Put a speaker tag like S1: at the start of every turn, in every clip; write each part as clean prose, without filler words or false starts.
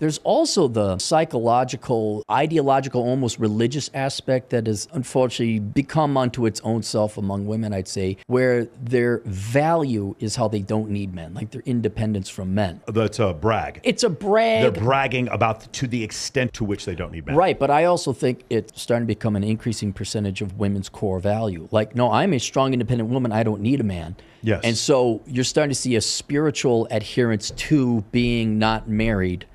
S1: There's also the psychological, ideological, almost religious aspect that has unfortunately become unto its own self among women, I'd say, where their value is how they don't need men, like their independence from men.
S2: That's a brag.
S1: It's a brag.
S2: They're bragging about to the extent to which they don't need men.
S1: Right, but I also think it's starting to become an increasing percentage of women's core value. Like, no, I'm a strong, independent woman. I don't need a man.
S2: Yes.
S1: And so you're starting to see a spiritual adherence to being not married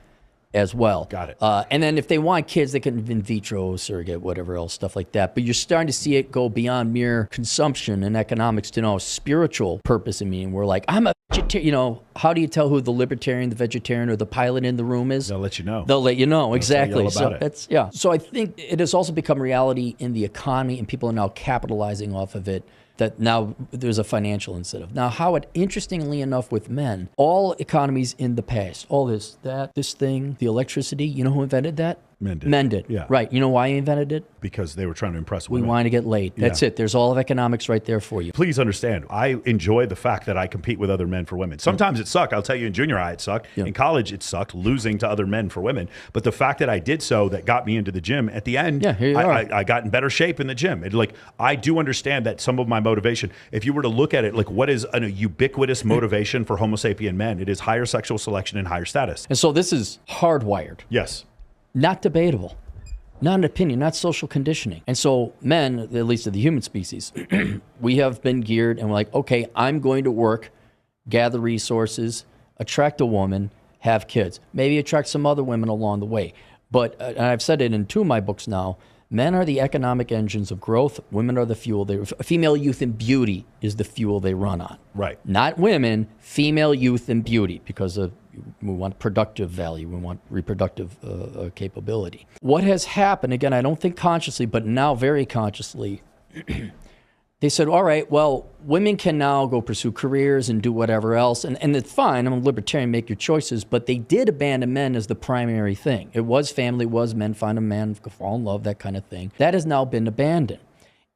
S1: as well.
S2: Got it.
S1: And then if they want kids, they can in vitro, surrogate, whatever else, stuff like that. But you're starting to see it go beyond mere consumption and economics to now spiritual purpose and meaning. We're like, I'm a vegetarian. You know, how do you tell who the libertarian, the vegetarian, or the pilot in the room is?
S2: They'll let you know.
S1: They'll let you know,
S2: They'll
S1: exactly.
S2: tell you all about
S1: So
S2: it.
S1: that's So I think it has also become reality in the economy, and people are now capitalizing off of it. That now there's a financial incentive. Now, how it, interestingly enough, with men, all economies in the past, all this thing, the electricity, you know who invented that?
S2: Men did.
S1: Men did.
S2: Yeah.
S1: Right. You know why he invented it?
S2: Because they were trying to impress
S1: We
S2: women.
S1: wanted to get laid. That's it. There's all of economics right there for you.
S2: Please understand, I enjoy the fact that I compete with other men for women. Sometimes it sucked. I'll tell you, in junior high, it sucked.
S1: Yeah.
S2: In college, it sucked, losing to other men for women. But the fact that I did so, that got me into the gym, at the end,
S1: here you are.
S2: I got in better shape in the gym. I do understand that some of my motivation, if you were to look at it, like what is a ubiquitous motivation for Homo sapien men, it is higher sexual selection and higher status.
S1: And so this is hardwired.
S2: Yes.
S1: Not debatable. Not an opinion, not social conditioning. And so men, at least of the human species, we have been geared and we're like, okay, I'm going to work, gather resources, attract a woman, have kids, maybe attract some other women along the way. But, and I've said it in 2 of my books now, men are the economic engines of growth. Women are the fuel. Female youth and beauty is the fuel they run on.
S2: Right.
S1: Not women, female youth and beauty, because we want productive value. We want reproductive capability. What has happened, again, I don't think consciously, but now very consciously, they said, all right, well, women can now go pursue careers and do whatever else. And it's fine. I'm a libertarian, make your choices. But they did abandon men as the primary thing. It was family, was men, find a man, fall in love, that kind of thing. That has now been abandoned.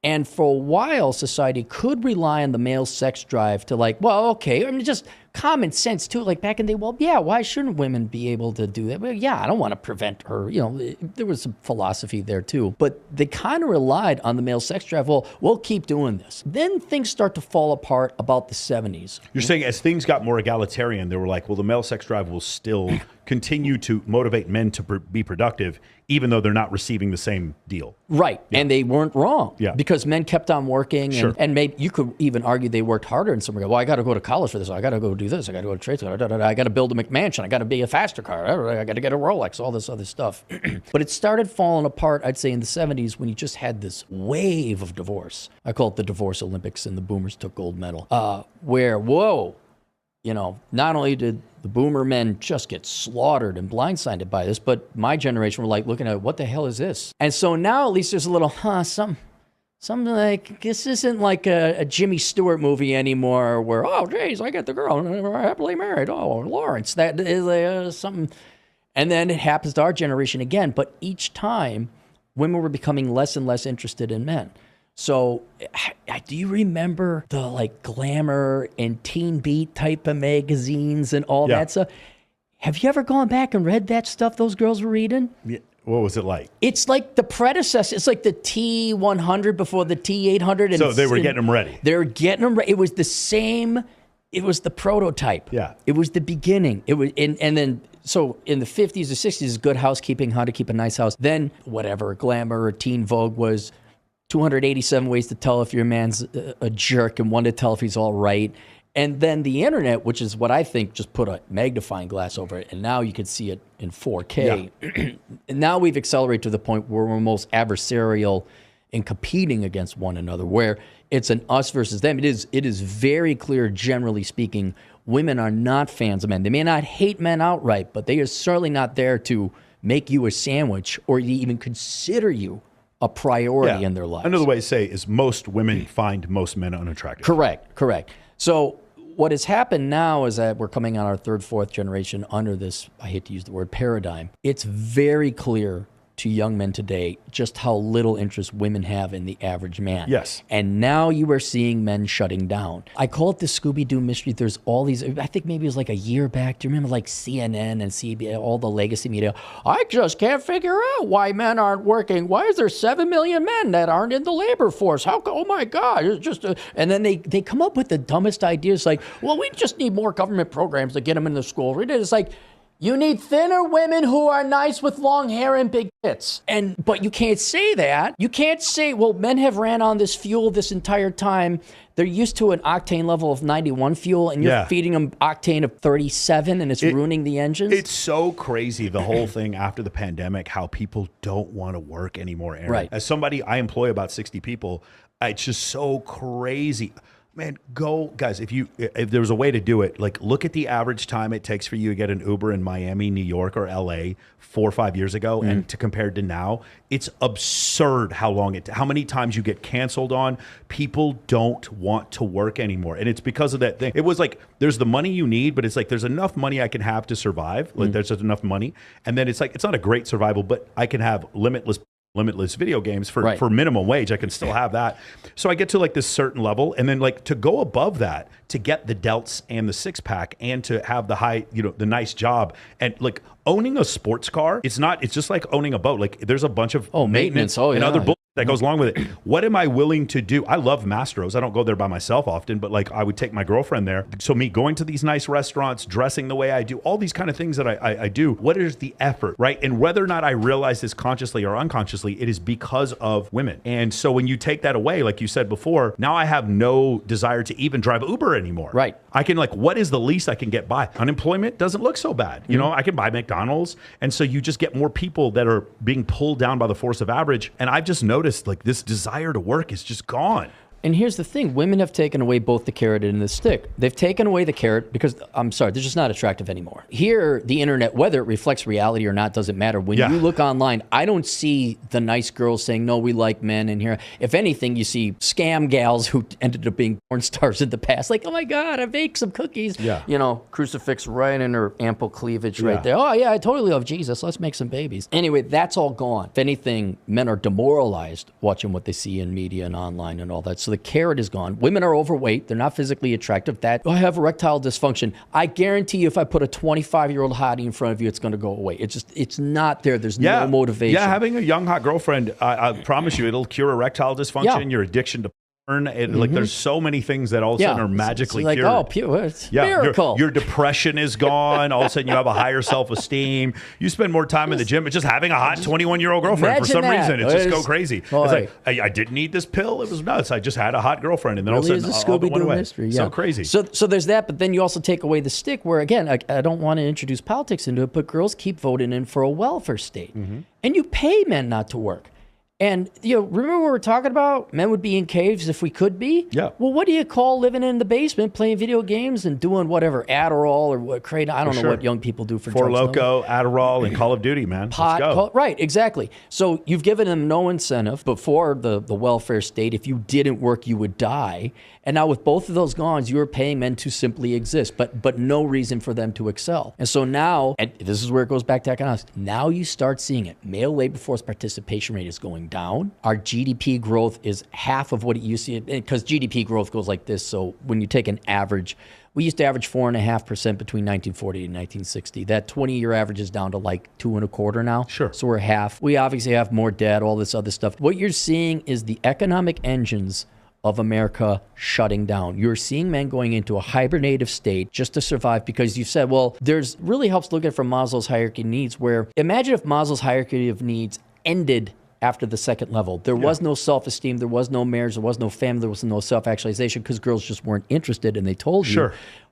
S1: And for a while, society could rely on the male sex drive to like, well, okay, I mean, just common sense too. Like back in the day, well, yeah, why shouldn't women be able to do that? Well, yeah, I don't want to prevent her. You know, there was some philosophy there too. But they kind of relied on the male sex drive. Well, we'll keep doing this. Then things start to fall apart about the 70s.
S2: You're saying as things got more egalitarian, they were like, well, the male sex drive will still continue to motivate men to be productive, even though they're not receiving the same deal.
S1: Right. Yeah. And they weren't wrong.
S2: Yeah.
S1: Because men kept on working.
S2: Sure.
S1: And maybe you could even argue they worked harder. And someone go, well, I got to go to college for this. I got to go do this. I got to go to trade school. I got to build a McMansion. I got to be a faster car. I got to get a Rolex, all this other stuff. But it started falling apart, I'd say, in the 70s when you just had this wave of divorce. I call it the divorce Olympics, and the boomers took gold medal. Where, whoa, you know, not only did the boomer men just get slaughtered and blindsided by this, but my generation were like looking at, what the hell is this? And so now at least there's a little, something like, this isn't like a Jimmy Stewart movie anymore where, oh, geez, I got the girl, we're happily married. Oh, Lawrence, that is something. And then it happens to our generation again. But each time, women were becoming less and less interested in men. So do you remember the like Glamour and Teen Beat type of magazines and all that stuff? Have you ever gone back and read that stuff those girls were reading?
S2: Yeah. What was it like?
S1: It's like the predecessor. It's like the T100 before the T800.
S2: So they were getting them ready.
S1: They were getting them ready. It was the same. It was the prototype.
S2: Yeah.
S1: It was the beginning. It was, and then, so in the 50s or 60s, Good Housekeeping, How to Keep a Nice House. Then whatever, Glamour or Teen Vogue was 287 ways to tell if your man's a jerk and one to tell if he's all right. And then the internet, which is what I think just put a magnifying glass over it, and now you can see it in 4K. Yeah. And now we've accelerated to the point where we're most adversarial in competing against one another, where it's an us versus them. It is very clear, generally speaking, women are not fans of men. They may not hate men outright, but they are certainly not there to make you a sandwich or even consider you a priority in their lives.
S2: Another way to say is most women find most men unattractive.
S1: Correct. So what has happened now is that we're coming on our third, fourth generation under this, I hate to use the word paradigm. It's very clear to young men today just how little interest women have in the average man.
S2: Yes.
S1: And now you are seeing men shutting down. I call it the Scooby-Doo mystery. There's all these, I think maybe it was like a year back. Do you remember like CNN and CBS, all the legacy media? I just can't figure out why men aren't working. Why is there 7 million men that aren't in the labor force? Oh my God, it's just, and then they come up with the dumbest ideas like, well, we just need more government programs to get them in the school. It's like, you need thinner women who are nice with long hair and big tits. But you can't say that. You can't say, well, men have ran on this fuel this entire time. They're used to an octane level of 91 fuel, and you're feeding them octane of 37, and it's ruining the engines.
S2: It's so crazy, the whole thing after the pandemic, how people don't want to work anymore, Aaron.
S1: Right.
S2: As somebody, I employ about 60 people. It's just so crazy. Man, guys, if there was a way to do it, like look at the average time it takes for you to get an Uber in Miami, New York, or LA 4 or 5 years ago, and to compared to now, it's absurd how many times you get canceled on. People don't want to work anymore. And it's because of that thing. It was like, there's the money you need, but it's like, there's enough money I can have to survive. Like there's just enough money. And then it's like, it's not a great survival, but I can have limitless video games for minimum wage. I can still have that. So I get to like this certain level, and then like to go above that, to get the delts and the 6-pack and to have the high, the nice job, and like owning a sports car, it's just like owning a boat. Like there's a bunch of maintenance and other bullshit that goes along with it. What am I willing to do? I love Mastro's. I don't go there by myself often, but like I would take my girlfriend there. So me going to these nice restaurants, dressing the way I do, all these kind of things that I do, what is the effort, right? And whether or not I realize this consciously or unconsciously, it is because of women. And so when you take that away, like you said before, now I have no desire to even drive Uber anymore.
S1: Right.
S2: I can like, what is the least I can get by? Unemployment doesn't look so bad. I can buy McDonald's. And so you just get more people that are being pulled down by the force of average. And I've just noticed like this desire to work is just gone.
S1: And here's the thing. Women have taken away both the carrot and the stick. They've taken away the carrot because, I'm sorry, they're just not attractive anymore. Here, the internet, whether it reflects reality or not, doesn't matter. When you look online, I don't see the nice girls saying, no, we like men in here. If anything, you see scam gals who ended up being porn stars in the past. Like, oh my God, I baked some cookies. Yeah. Crucifix right in her ample cleavage right there. Oh yeah, I totally love Jesus. Let's make some babies. Anyway, that's all gone. If anything, men are demoralized watching what they see in media and online and all that. So the carrot is gone. Women are overweight. They're not physically attractive. I have erectile dysfunction. I guarantee you if I put a 25-year-old hottie in front of you, it's going to go away. It's not there. There's no motivation.
S2: Yeah, having a young, hot girlfriend, I promise you, it'll cure erectile dysfunction, your addiction to like there's so many things that all of a sudden are magically
S1: cured. Oh, it's miracle.
S2: Your depression is gone. All of a sudden you have a higher self-esteem. You spend more time in the gym, but just having a hot 21-year-old girlfriend for some reason. It's just go crazy. Boy. It's like, I didn't need this pill. It was nuts. I just had a hot girlfriend, and then all of a sudden all of it went away. Mystery, so crazy.
S1: So there's that, but then you also take away the stick where, again, I don't want to introduce politics into it, but girls keep voting in for a welfare state. And you pay men not to work. And, remember what we were talking about? Men would be in caves if we could be?
S2: Yeah.
S1: Well, what do you call living in the basement, playing video games and doing whatever, Adderall or what, I don't know what young people do for drugs.
S2: Four Loko, Adderall, and Call of Duty, man.
S1: Pot,
S2: Let's go.
S1: Right, exactly. So you've given them no incentive before the welfare state. If you didn't work, you would die. And now with both of those gone, you're paying men to simply exist, but no reason for them to excel. And so now, and this is where it goes back to economics, now you start seeing it. Male labor force participation rate is going down. Our GDP growth is half of what it used to be, because GDP growth goes like this. So when you take an average, we used to average 4.5% between 1940 and 1960. That 20-year average is down to like 2.25 now.
S2: Sure.
S1: So we're half. We obviously have more debt, all this other stuff. What you're seeing is the economic engines of America shutting down. You're seeing men going into a hibernative state just to survive, because you said, well, there's really helps look at it from Maslow's hierarchy of needs, where imagine if Maslow's hierarchy of needs ended after the second level. There was no self-esteem, there was no marriage, there was no family, there was no self-actualization, because girls just weren't interested, and they told you,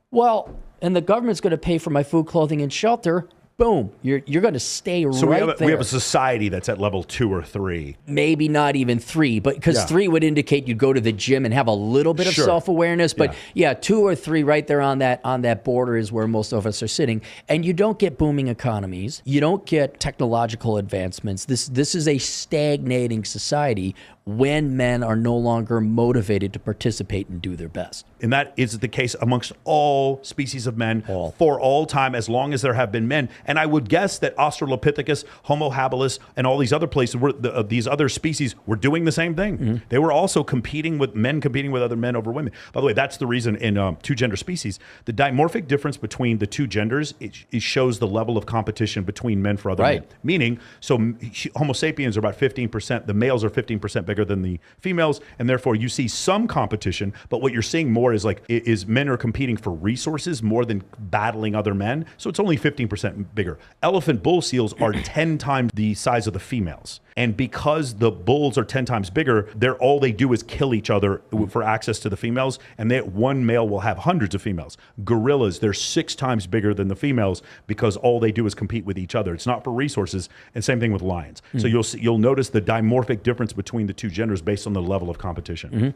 S1: well, and the government's going to pay for my food, clothing, and shelter. Boom, you're going to stay
S2: so
S1: right there.
S2: We have a society that's at level 2 or 3.
S1: Maybe not even 3, but because 3 would indicate you'd go to the gym and have a little bit of self-awareness. But 2 or 3 right there on that border is where most of us are sitting. And you don't get booming economies. You don't get technological advancements. This is a stagnating society. when men are no longer motivated to participate and do their best.
S2: And that is the case amongst all species of men
S1: All.
S2: for all time, as long as there have been men. And I would guess that Australopithecus, Homo habilis, and all these other places, these other species were doing the same thing. They were also competing with other men over women. By the way, that's the reason in two-gender species, the dimorphic difference between the two genders, it shows the level of competition between men for other men. Meaning, so Homo sapiens are about 15%, the males are 15% bigger than the females, and therefore you see some competition, but what you're seeing more is men are competing for resources more than battling other men. So it's only 15% bigger. Elephant bull seals are 10 times the size of the females. And because the bulls are 10 times bigger, all they do is kill each other for access to the females. And one male will have hundreds of females. Gorillas, they're 6 times bigger than the females because all they do is compete with each other. It's not for resources. And same thing with lions. So you'll notice the dimorphic difference between the two genders based on the level of competition.